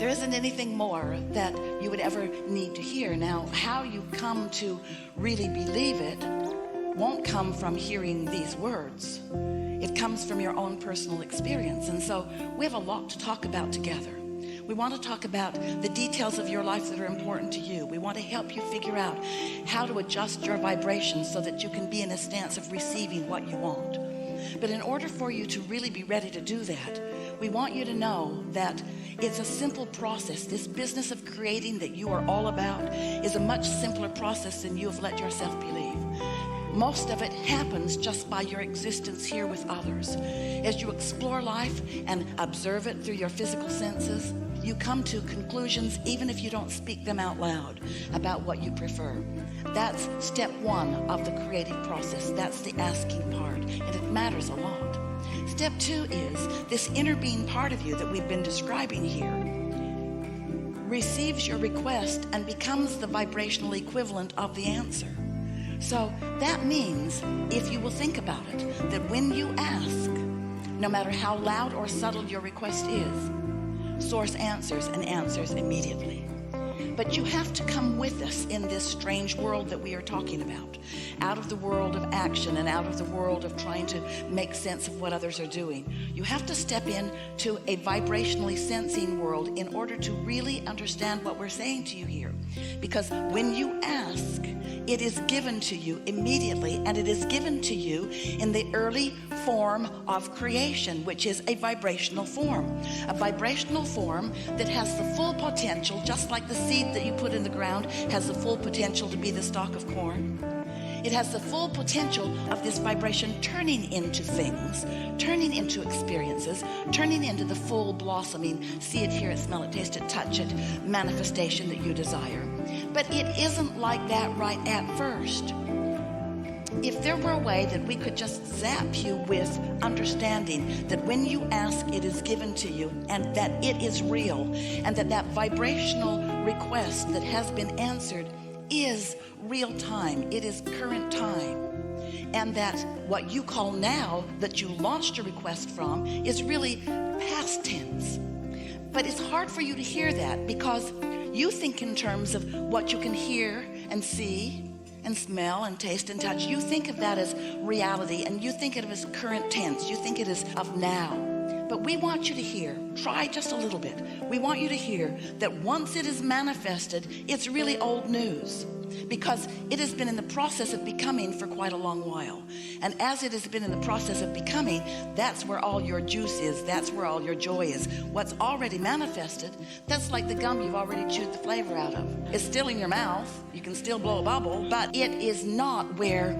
There isn't anything more that you would ever need to hear. Now, how you come to really believe it won't come from hearing these words. It comes from your own personal experience. And so we have a lot to talk about together. We want to talk about the details of your life that are important to you. We want to help you figure out how to adjust your vibrations so that you can be in a stance of receiving what you want. But in order for you to really be ready to do that, we want you to know that it's a simple process. This business of creating that you are all about is a much simpler process than you have let yourself believe. Most of it happens just by your existence here with others. As you explore life and observe it through your physical senses, you come to conclusions, even if you don't speak them out loud, about what you prefer. That's step one of the creative process. That's the asking part, and it matters a lot. Step two is this inner being part of you that we've been describing here receives your request and becomes the vibrational equivalent of the answer. So that means, if you will think about it, that when you ask, no matter how loud or subtle your request is, Source answers and answers immediately. But you have to come with us in this strange world that we are talking about, out of the world of action and out of the world of trying to make sense of what others are doing. You have to step into a vibrationally sensing world in order to really understand what we're saying to you here. Because when you ask, it is given to you immediately, and it is given to you in the early form of creation, which is a vibrational form. A vibrational form that has the full potential, just like the seed that you put in the ground has the full potential to be the stalk of corn. It has the full potential of this vibration turning into things, turning into experiences, turning into the full blossoming, see it, hear it, smell it, taste it, touch it, manifestation that you desire. But it isn't like that right at first. If there were a way that we could just zap you with understanding that when you ask, it is given to you, and that it is real, and that vibrational request that has been answered is real time, it is current time, and that what you call now that you launched a request from is really past tense. But it's hard for you to hear that because you think in terms of what you can hear and see and smell and taste and touch. You think of that as reality, and you think of it as current tense. You think it is of now. But we want you to hear, try just a little bit. We want you to hear that once it is manifested, it's really old news, because it has been in the process of becoming for quite a long while. And as it has been in the process of becoming, that's where all your juice is. That's where all your joy is. What's already manifested, that's like the gum you've already chewed the flavor out of. It's still in your mouth. You can still blow a bubble, but it is not where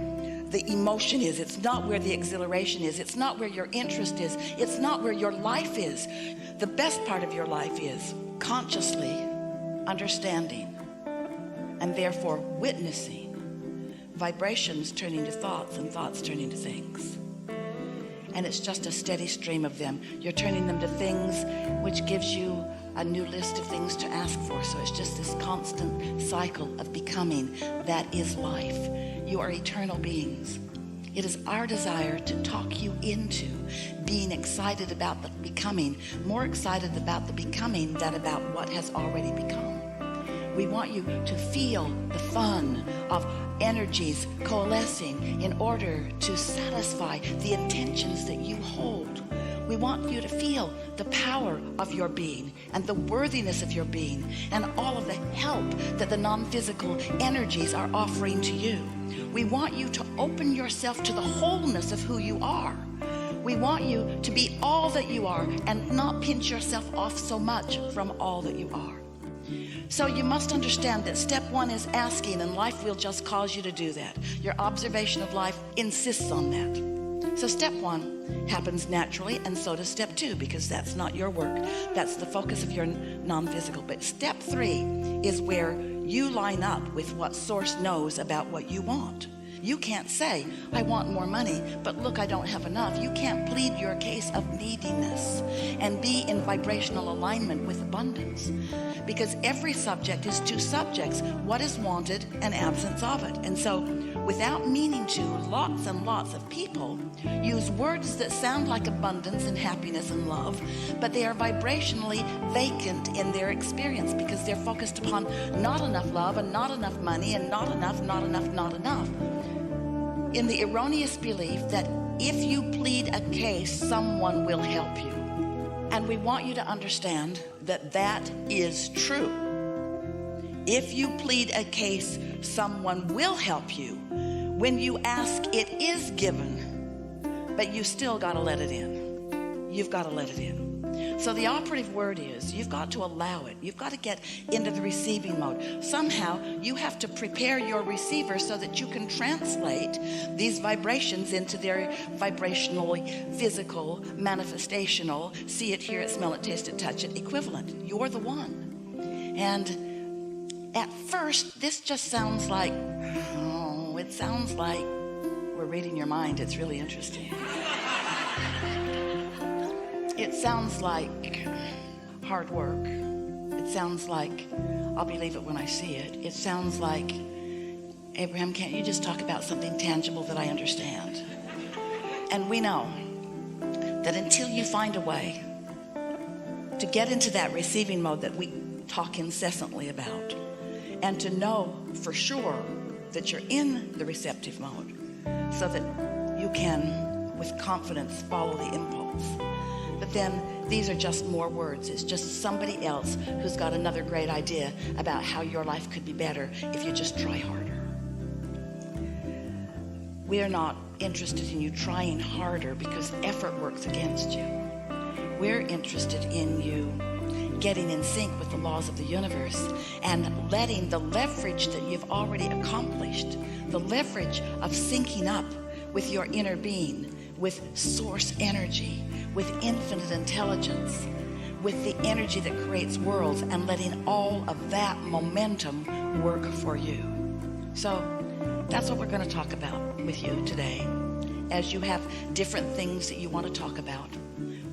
the emotion is. It's not where the exhilaration is. It's not where your interest is. It's not where your life is. The best part of your life is consciously understanding and therefore witnessing vibrations turning to thoughts and thoughts turning to things. And it's just a steady stream of them. You're turning them to things, which gives you a new list of things to ask for. So it's just this constant cycle of becoming. That is life. You are eternal beings. It is our desire to talk you into being excited about the becoming, more excited about the becoming than about what has already become. We want you to feel the fun of energies coalescing in order to satisfy the intentions that you hold. We want you to feel the power of your being and the worthiness of your being and all of the help that the non-physical energies are offering to you. We want you to open yourself to the wholeness of who you are. We want you to be all that you are and not pinch yourself off so much from all that you are. So you must understand that step one is asking, and life will just cause you to do that. Your observation of life insists on that. So step one happens naturally, and so does step two, because that's not your work. That's the focus of your non-physical. But step three is where you line up with what Source knows about what you want. You can't say, I want more money, but look, I don't have enough. You can't plead your case of neediness and be in vibrational alignment with abundance, because every subject is two subjects: what is wanted and absence of it. And so, without meaning to, lots and lots of people use words that sound like abundance and happiness and love, but they are vibrationally vacant in their experience, because they're focused upon not enough love and not enough money and not enough, in the erroneous belief that if you plead a case, someone will help you. And we want you to understand that that is true. If you plead a case, someone will help you. When you ask, it is given, but you still got to let it in. You've got to let it in. So the operative word is, you've got to allow it. You've got to get into the receiving mode. Somehow you have to prepare your receiver so that you can translate these vibrations into their vibrationally physical, manifestational, see it, hear it, smell it, taste it, touch it equivalent. You're the one. And at first, this just sounds like, it sounds like we're reading your mind. It's really interesting. It sounds like hard work. It sounds like I'll believe it when I see it. It sounds like, Abraham, can't you just talk about something tangible that I understand? And we know that until you find a way to get into that receiving mode that we talk incessantly about, and to know for sure that you're in the receptive mode, so that you can, with confidence, follow the impulse. But then these are just more words. It's just somebody else who's got another great idea about how your life could be better if you just try harder. We are not interested in you trying harder because effort works against you. We're interested in you getting in sync with the laws of the universe and letting the leverage that you've already accomplished, the leverage of syncing up with your inner being, with source energy, with infinite intelligence, with the energy that creates worlds, and letting all of that momentum work for you. So that's what we're going to talk about with you today. As you have different things that you want to talk about,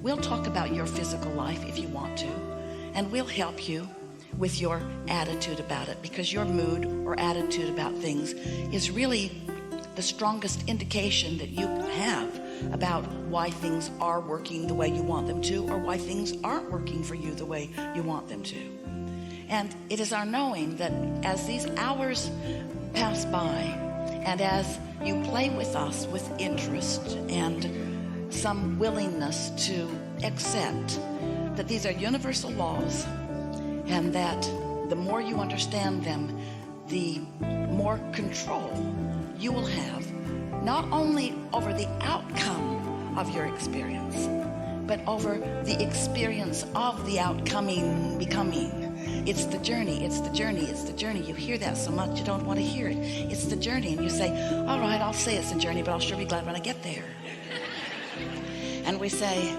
we'll talk about your physical life if you want to, and we'll help you with your attitude about it, because your mood or attitude about things is really the strongest indication that you have about why things are working the way you want them to, or why things aren't working for you the way you want them to. And it is our knowing that as these hours pass by, and as you play with us with interest and some willingness to accept that these are universal laws, and that the more you understand them, the more control you will have, not only over the outcome of your experience, but over the experience of the outcoming becoming. It's the journey, it's the journey, it's the journey. You hear that so much you don't want to hear it. It's the journey, and you say, all right, I'll say it's the journey, but I'll sure be glad when I get there. And we say,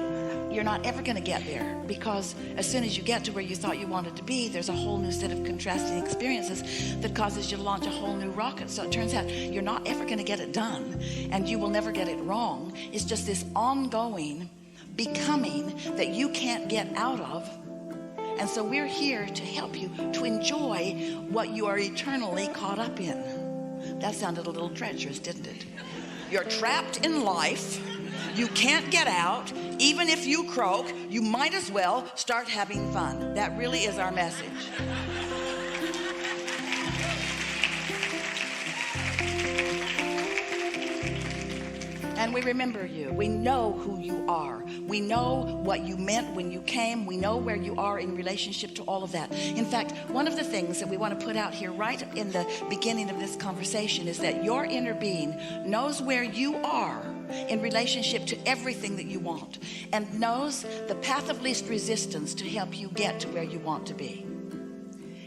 you're not ever going to get there, because as soon as you get to where you thought you wanted to be, there's a whole new set of contrasting experiences that causes you to launch a whole new rocket. So it turns out you're not ever going to get it done, and you will never get it wrong. It's just this ongoing becoming that you can't get out of. And so we're here to help you to enjoy what you are eternally caught up in. That sounded a little treacherous, didn't it? You're trapped in life. You can't get out. Even if you croak, you might as well start having fun. That really is our message. And we remember you. We know who you are. We know what you meant when you came. We know where you are in relationship to all of that. In fact, one of the things that we want to put out here right in the beginning of this conversation is that your inner being knows where you are in relationship to everything that you want, and knows the path of least resistance to help you get to where you want to be.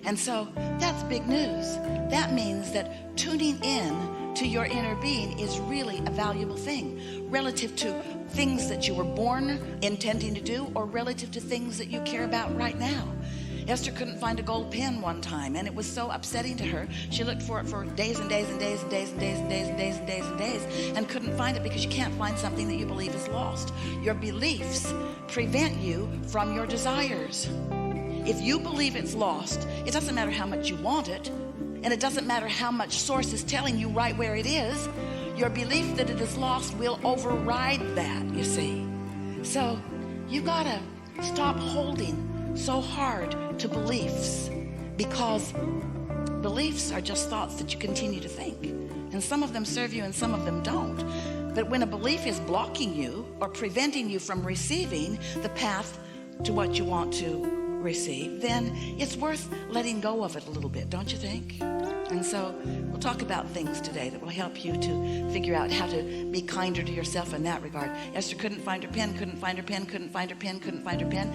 And so that's big news. That means that tuning in to your inner being is really a valuable thing relative to things that you were born intending to do, or relative to things that you care about right now. Esther couldn't find a gold pen one time, and it was so upsetting to her. She looked for it for days and days and days and days and days and days and days and days and days and couldn't find it, because you can't find something that you believe is lost. Your beliefs prevent you from your desires. If you believe it's lost, it doesn't matter how much you want it, and it doesn't matter how much source is telling you right where it is. Your belief that it is lost will override that, you see. So you gotta stop holding so hard to beliefs, because beliefs are just thoughts that you continue to think, and some of them serve you and some of them don't. But when a belief is blocking you or preventing you from receiving the path to what you want to receive, then it's worth letting go of it a little bit, don't you think? And so we'll talk about things today that will help you to figure out how to be kinder to yourself in that regard. Esther couldn't find her pen, couldn't find her pen, couldn't find her pen, couldn't find her pen.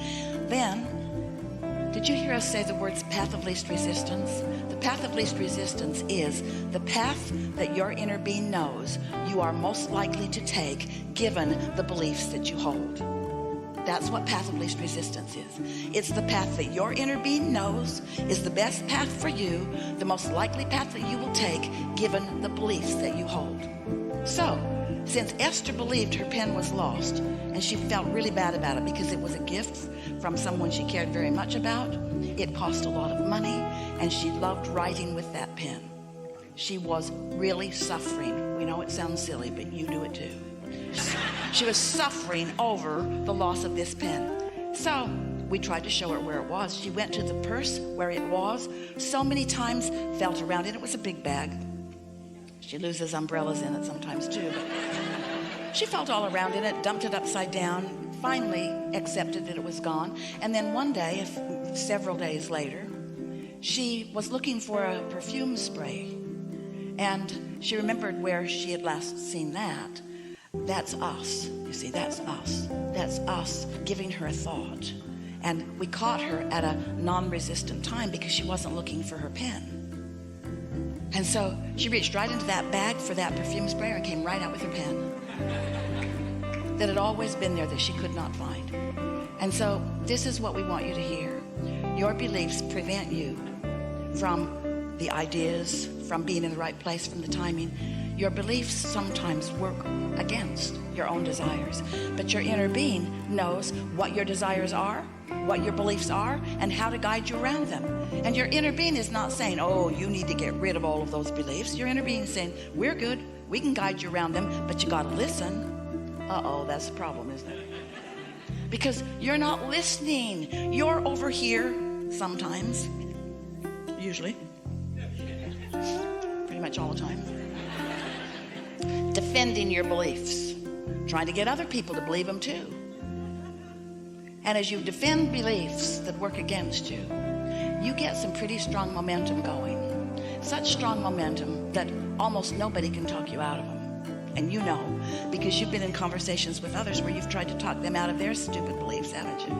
Then, did you hear us say the words path of least resistance? The path of least resistance is the path that your inner being knows you are most likely to take given the beliefs that you hold. That's what path of least resistance is. It's the path that your inner being knows is the best path for you, the most likely path that you will take given the beliefs that you hold. So, since Esther believed her pen was lost, and she felt really bad about it because it was a gift from someone she cared very much about, it cost a lot of money, and she loved writing with that pen. She was really suffering. We know it sounds silly, but you do it too. She was suffering over the loss of this pen. So we tried to show her where it was. She went to the purse where it was so many times, felt around it. It was a big bag. She loses umbrellas in it sometimes too. But she felt all around in it, dumped it upside down, finally accepted that it was gone. And then one day, several days later, she was looking for a perfume spray. And she remembered where she had last seen that. That's us. You see, that's us. That's us giving her a thought. And we caught her at a non-resistant time because she wasn't looking for her pen. And so she reached right into that bag for that perfume sprayer and came right out with her pen that had always been there that she could not find. And so this is what we want you to hear. Your beliefs prevent you from the ideas, from being in the right place, from the timing. Your beliefs sometimes work against your own desires, but your inner being knows what your desires are, what your beliefs are, and how to guide you around them. And your inner being is not saying, oh, you need to get rid of all of those beliefs. Your inner being is saying, we're good, we can guide you around them, but you got to listen. Uh-oh, that's the problem, isn't it? Because you're not listening. You're over here sometimes, usually, pretty much all the time, defending your beliefs, trying to get other people to believe them too. And as you defend beliefs that work against you, you get some pretty strong momentum going. Such strong momentum that almost nobody can talk you out of them. And you know, because you've been in conversations with others where you've tried to talk them out of their stupid beliefs, haven't you?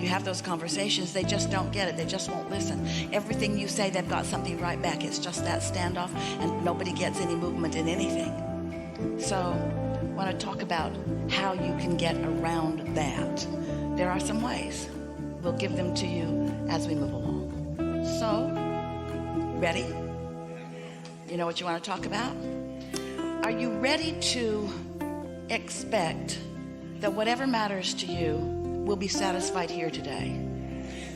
You have those conversations, they just don't get it, they just won't listen. Everything you say, they've got something right back. It's just that standoff, and nobody gets any movement in anything. So I want to talk about how you can get around that. There are some ways. We'll give them to you as we move along. So, ready? You know what you want to talk about? Are you ready to expect that whatever matters to you will be satisfied here today,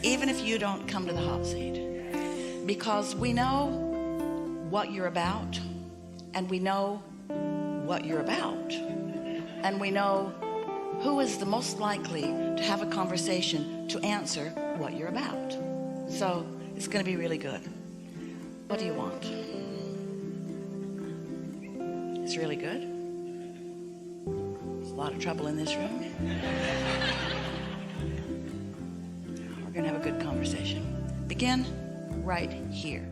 even if you don't come to the hot seat? Because we know what you're about, and we know what you're about, and we know who is the most likely to have a conversation to answer what you're about. So it's going to be really good. What do you want? It's really good. There's a lot of trouble in this room. We're going to have a good conversation. Begin right here.